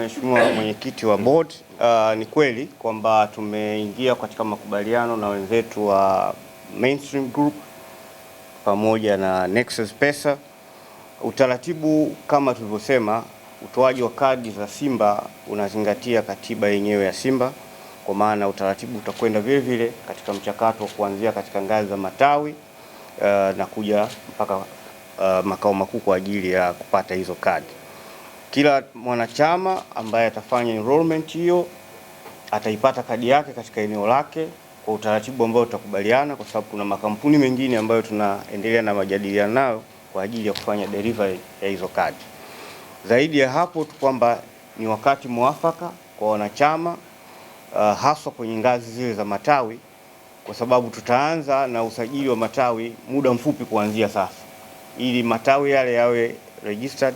Mheshimiwa Mwenyekiti wa Board. Ni kweli kwamba tumeingia katika makubaliano na wenzetu wa Mainstream Group pamoja na Nexus Pesa. Utaratibu kama tulivyosema, utoaji wa kadi za Simba unazingatia katiba yenyewe ya Simba, kwa maana utaratibu utakwenda vile vile katika mchakato wa kuanzia katika ngazi za matawi na kuja mpaka makao makuu kwa ajili ya kupata hizo kadi. Kila mwanachama ambaye atafanya enrollment hiyo ataipata kadi yake katika eneo lake kwa utaratibu ambao tutakubaliana, kwa sababu kuna makampuni mengine ambayo tunaendelea na majadiliano nayo kwa ajili ya kufanya delivery ya hizo kadi. Zaidi ya hapo tu kwamba ni wakati mwafaka kwa wanachama haswa kwenye ngazi zile za matawi, kwa sababu tutaanza na usajili wa matawi muda mfupi kuanzia sasa, ili matawi yale yawe registered,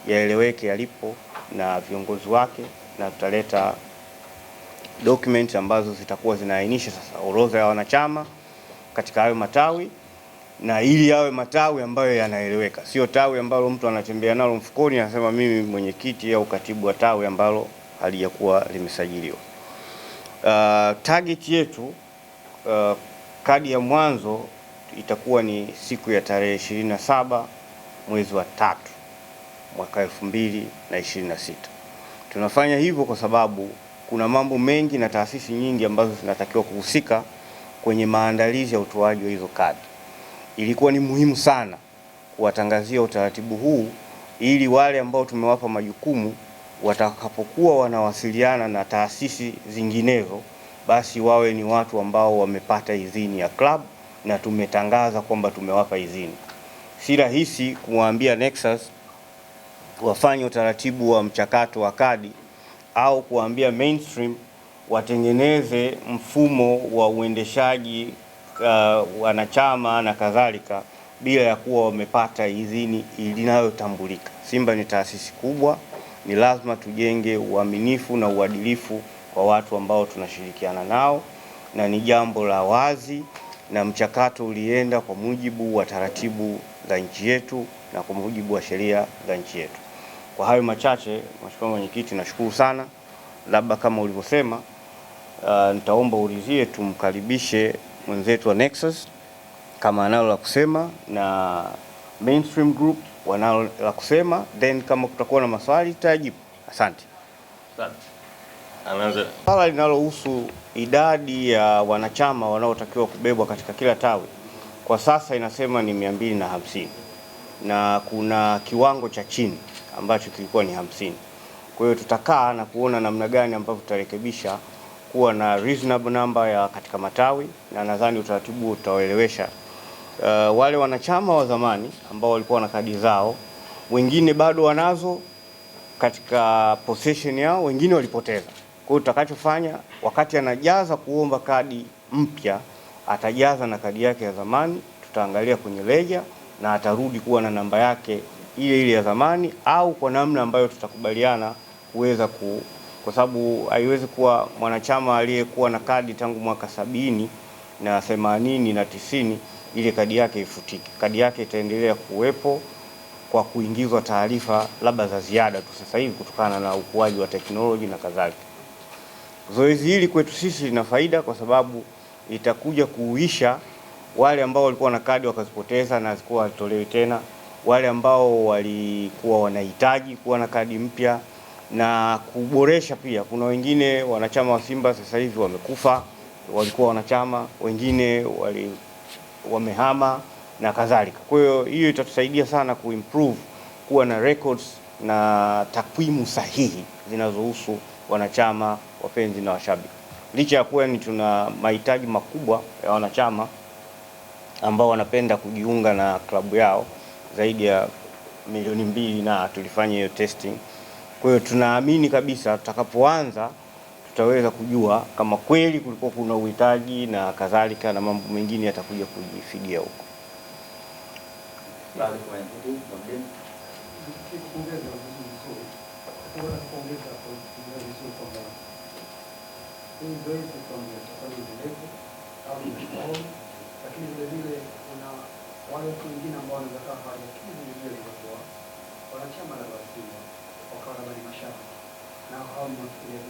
yaeleweke yalipo na viongozi wake, na tutaleta document ambazo zitakuwa zinaainisha sasa orodha ya wanachama katika hayo matawi, na ili yawe matawi ambayo yanaeleweka, sio tawi ambalo mtu anatembea nalo mfukoni anasema mimi mwenyekiti au katibu wa tawi ambalo halijakuwa limesajiliwa. Target yetu kadi ya mwanzo itakuwa ni siku ya tarehe 27 mwezi wa 3 mwaka 2026. Tunafanya hivyo kwa sababu kuna mambo mengi na taasisi nyingi ambazo zinatakiwa kuhusika kwenye maandalizi ya utoaji wa hizo kadi. Ilikuwa ni muhimu sana kuwatangazia utaratibu huu ili wale ambao tumewapa majukumu watakapokuwa wanawasiliana na taasisi zinginezo, basi wawe ni watu ambao wamepata idhini ya club na tumetangaza kwamba tumewapa idhini. Si rahisi kumwambia Nexus wafanye utaratibu wa mchakato wa kadi au kuambia Mainstream watengeneze mfumo wa uendeshaji wanachama na kadhalika bila ya kuwa wamepata idhini inayotambulika. Simba ni taasisi kubwa, ni lazima tujenge uaminifu na uadilifu kwa watu ambao tunashirikiana nao, na ni jambo la wazi, na mchakato ulienda kwa mujibu wa taratibu za nchi yetu na kwa mujibu wa sheria za nchi yetu. Kwa hayo machache, Mheshimiwa Mwenyekiti, nashukuru sana. Labda kama ulivyosema, nitaomba ulizie tumkaribishe mwenzetu wa Nexus kama analo la kusema na Mainstream Group wanalo la kusema, then kama kutakuwa na maswali tutajibu. Asante. Anaanza swala linalohusu idadi ya wanachama wanaotakiwa kubebwa katika kila tawi. Kwa sasa inasema ni 250 na kuna kiwango cha chini ambacho kilikuwa ni 50. Kwa hiyo tutakaa na kuona namna gani ambavyo tutarekebisha kuwa na reasonable number ya katika matawi, na nadhani utaratibu utaelewesha wale wanachama wa zamani ambao walikuwa na kadi zao, wengine bado wanazo katika possession yao, wengine walipoteza. Kwa hiyo tutakachofanya, wakati anajaza kuomba kadi mpya, atajaza na kadi yake ya zamani, tutaangalia kwenye ledger na atarudi kuwa na namba yake ile ile ya zamani, au kwa namna ambayo tutakubaliana kuweza kwa sababu haiwezi kuwa mwanachama aliyekuwa na kadi tangu mwaka 70 na 80 na 90 ile kadi yake ifutike. Kadi yake itaendelea kuwepo kwa kuingizwa taarifa labda za ziada tu sasa hivi kutokana na ukuaji wa teknolojia na kadhalika. Zoezi hili kwetu sisi lina faida kwa sababu itakuja kuuisha wale ambao walikuwa na kadi wakazipoteza na zikuwa hazitolewi tena, wale ambao walikuwa wanahitaji kuwa na kadi mpya, na kuboresha pia. Kuna wengine wanachama wa Simba sasa hivi wamekufa, walikuwa wanachama, wengine wamehama na kadhalika. Kwa hiyo itatusaidia sana kuimprove, kuwa na records na takwimu sahihi zinazohusu wanachama, wapenzi na washabiki. Licha ya kuwa tuna mahitaji makubwa ya wanachama ambao wanapenda kujiunga na klabu yao zaidi ya 2 milioni, na tulifanya hiyo testing. Kwa hiyo tunaamini kabisa tutakapoanza tutaweza kujua kama kweli kulikuwa kuna uhitaji na kadhalika, na mambo mengine yatakuja kujifidia huko. Lakini vile vile kuna wale watu wengine ambao wanataka hawajakidhi vile kwa wanachama na Simba wakawa na mashabiki. na hao mnafikiria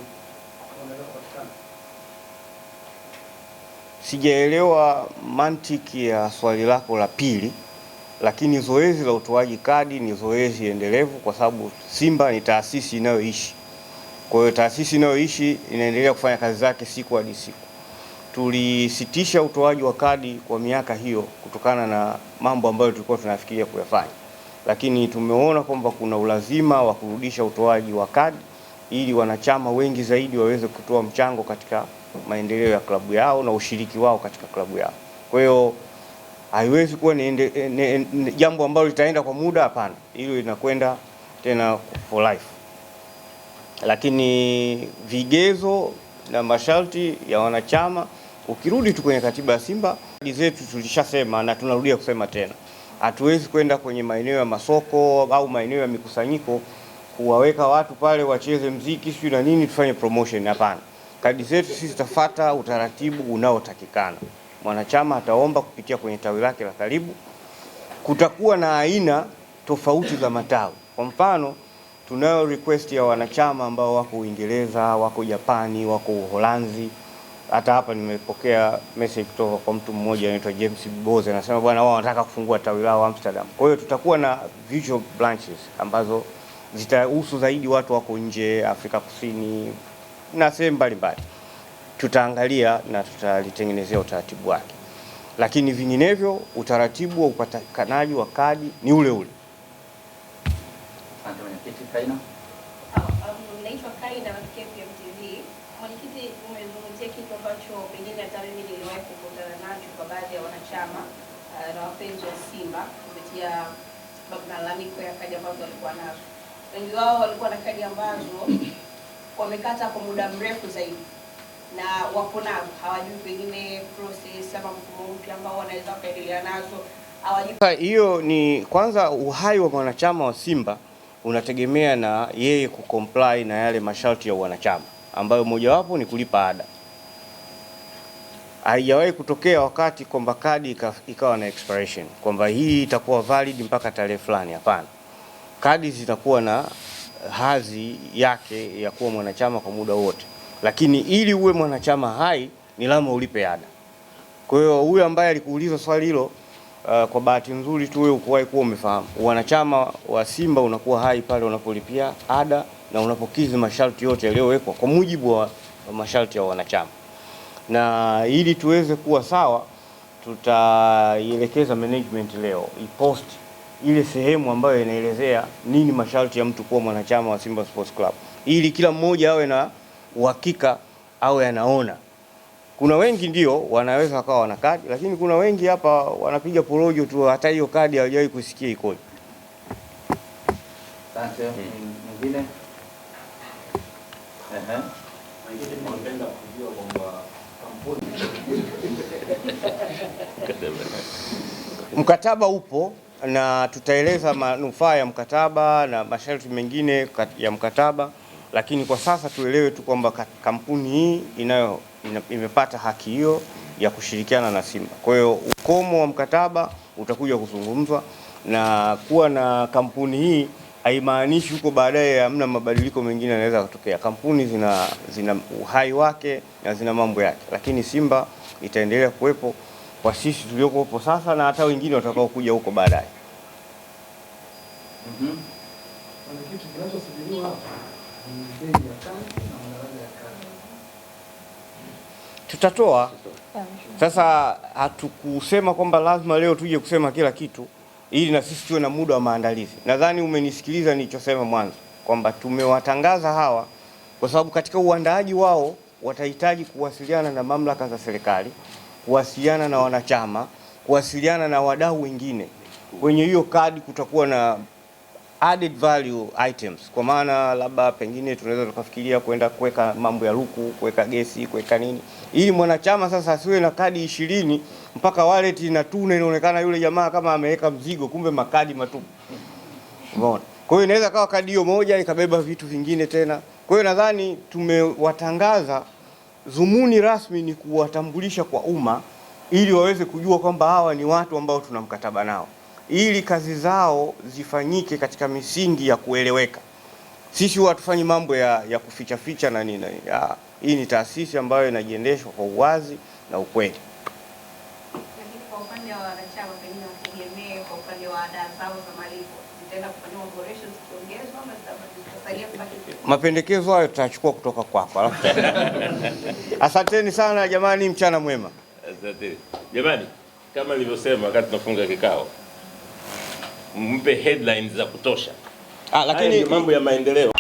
wanaweza kupatikana? Sijaelewa mantiki ya swali lako la pili, lakini zoezi la utoaji kadi ni zoezi endelevu, kwa sababu Simba ni taasisi inayoishi. Kwa hiyo taasisi inayoishi inaendelea kufanya kazi zake siku hadi siku. Tulisitisha utoaji wa kadi kwa miaka hiyo kutokana na mambo ambayo tulikuwa tunafikiria kuyafanya, lakini tumeona kwamba kuna ulazima wa kurudisha utoaji wa kadi ili wanachama wengi zaidi waweze kutoa mchango katika maendeleo ya klabu yao na ushiriki wao katika klabu yao. Kwa hiyo haiwezi kuwa ni jambo ambalo litaenda kwa muda, hapana. Hilo linakwenda tena for life. Lakini vigezo na masharti ya wanachama, ukirudi tu kwenye katiba ya Simba, kadi zetu tulishasema na tunarudia kusema tena, hatuwezi kwenda kwenye maeneo ya masoko au maeneo ya mikusanyiko kuwaweka watu pale wacheze mziki sio na nini tufanye promotion, hapana. Kadi zetu sisi zitafuata utaratibu unaotakikana. Mwanachama ataomba kupitia kwenye tawi lake la karibu. Kutakuwa na aina tofauti za matawi. Kwa mfano, tunayo request ya wanachama ambao wako Uingereza, wako Japani, wako Uholanzi. Hata hapa nimepokea message kutoka kwa mtu mmoja anaitwa James Boze, anasema bwana wao wanataka kufungua tawi lao Amsterdam. Kwa hiyo tutakuwa na virtual branches ambazo zitahusu zaidi watu wako nje, Afrika Kusini na sehemu mbalimbali. Tutaangalia na tutalitengenezea utaratibu wake, lakini vinginevyo utaratibu wa upatikanaji wa kadi ni ule ule. Asante mwenyekiti. Kaina. Naitwa Kaina wa KPMTV. Mwenyekiti, umezungumzia kitu ambacho pengine hata mimi niliwahi kukutana nacho kwa baadhi ya wanachama na wapenzi wa Simba kupitia malalamiko ya kadi ambazo walikuwa nazo. Wengi wao walikuwa na kadi ambazo wamekata kwa muda mrefu zaidi na wapo nazo, hawajui pengine process ama mfumo mpya ambao wanaweza kuendelea nazo, hawajui. Hiyo ni kwanza, uhai wa mwanachama wa Simba unategemea na yeye kucomply na yale masharti ya wanachama, ambayo mojawapo ni kulipa ada. Haijawahi kutokea wakati kwamba kadi ikawa na expiration, kwamba hii itakuwa valid mpaka tarehe fulani, hapana. Kadi zitakuwa na hadhi yake ya kuwa mwanachama kwa muda wote, lakini ili uwe mwanachama hai ni lazima ulipe ada. Kwa hiyo huyu ambaye alikuuliza swali hilo, kwa bahati nzuri tu wewe ukuwahi kuwa umefahamu, wanachama wa Simba unakuwa hai pale unapolipia ada na unapokidhi masharti yote yaliyowekwa kwa mujibu wa masharti ya wanachama. Na ili tuweze kuwa sawa, tutaielekeza management leo ipost ile sehemu ambayo inaelezea nini masharti ya mtu kuwa mwanachama wa Simba Sports Club, ili kila mmoja awe na uhakika, awe anaona. Kuna wengi ndio wanaweza wakawa wana kadi, lakini kuna wengi hapa wanapiga porojo tu, hata hiyo kadi hawajawahi kusikia ikoje. Asante. Mwingine? Napenda kujua kwamba mkataba upo na tutaeleza manufaa ya mkataba na masharti mengine ya mkataba, lakini kwa sasa tuelewe tu kwamba kampuni hii imepata haki hiyo ya kushirikiana na Simba. Kwa hiyo ukomo wa mkataba utakuja kuzungumzwa, na kuwa na kampuni hii haimaanishi huko baadaye hamna mabadiliko mengine yanaweza kutokea. Kampuni zina uhai wake na zina mambo yake, lakini Simba itaendelea kuwepo kwa sisi tuliokuwepo sasa na hata wengine watakao kuja huko baadaye. Kitu kinachosubiriwa hapa ni bei ya kadi na madaraja ya kadi. Tutatoa. Sasa hatukusema kwamba lazima leo tuje kusema kila kitu, ili na sisi tuwe na muda wa maandalizi. Nadhani umenisikiliza nilichosema mwanzo kwamba tumewatangaza hawa kwa sababu katika uandaaji wao watahitaji kuwasiliana na mamlaka za serikali, kuwasiliana na wanachama, kuwasiliana na wadau wengine. Kwenye hiyo kadi kutakuwa na added value items, kwa maana labda pengine tunaweza tukafikiria kwenda kuweka mambo ya luku, kuweka gesi, kuweka nini, ili mwanachama sasa asiwe na kadi 20 mpaka wallet inatuna, inaonekana yule jamaa kama ameweka mzigo, kumbe makadi matupu. Umeona? Kwa hiyo inaweza kawa kadi hiyo moja ikabeba vitu vingine tena. Kwa hiyo nadhani tumewatangaza, dhumuni rasmi ni kuwatambulisha kwa umma ili waweze kujua kwamba hawa ni watu ambao tuna mkataba nao, ili kazi zao zifanyike katika misingi ya kueleweka. Sisi huwa hatufanyi mambo ya kuficha ficha na nini. Hii ni taasisi ambayo inajiendeshwa kwa uwazi na ukweli. Lakini kwa upande wa wanachama pengine wategemee kwa upande wa ada zao za malipo zitaenda kufanywa operations kuongezwa ama zitasalia kubaki? Mapendekezo hayo tutachukua kutoka kwako. Asanteni sana jamani, mchana mwema. Asante. Jamani, kama nilivyosema wakati tunafunga kikao, mpe headlines za kutosha. Lakini mambo ya maendeleo